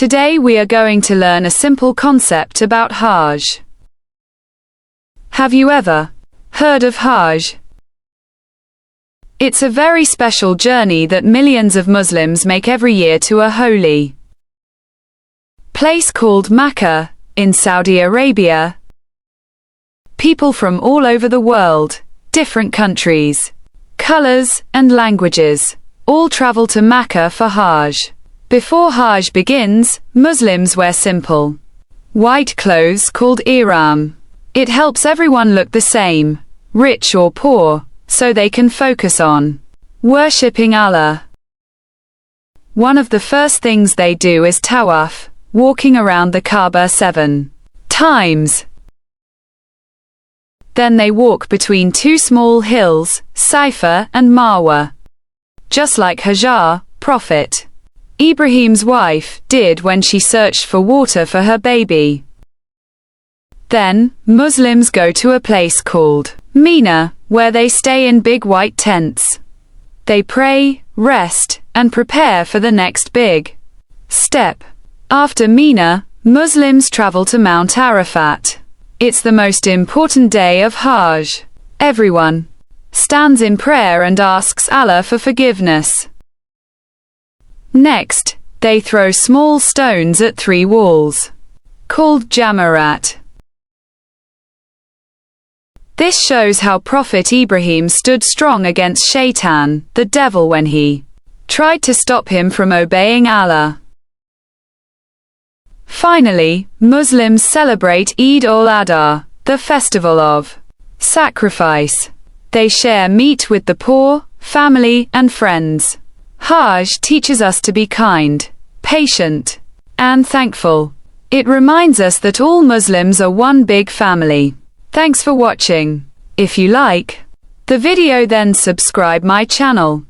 Today we are going to learn a simple concept about Hajj. Have you ever heard of Hajj? It's a very special journey that millions of Muslims make every year to a holy place called Makkah, in Saudi Arabia. People from all over the world, different countries, colors, and languages, all travel to Makkah for Hajj. Before Hajj begins, Muslims wear simple white clothes called Ihram. It helps everyone look the same, rich or poor, so they can focus on worshipping Allah. One of the first things they do is Tawaf, walking around the Kaaba 7 times. Then they walk between two small hills, Safa and Marwa, just like Hajar, Prophet Ibrahim's wife, did when she searched for water for her baby. Then, Muslims go to a place called Mina, where they stay in big white tents. They pray, rest, and prepare for the next big step. After Mina, Muslims travel to Mount Arafat. It's the most important day of Hajj. Everyone stands in prayer and asks Allah for forgiveness. Next, they throw small stones at three walls, called Jamarat. This shows how Prophet Ibrahim stood strong against Shaitan, the devil, when he tried to stop him from obeying Allah. Finally, Muslims celebrate Eid-ul-Adha, the festival of sacrifice. They share meat with the poor, family, and friends. Hajj teaches us to be kind, patient, and thankful. It reminds us that all Muslims are one big family. Thanks for watching. If you like the video, then subscribe my channel.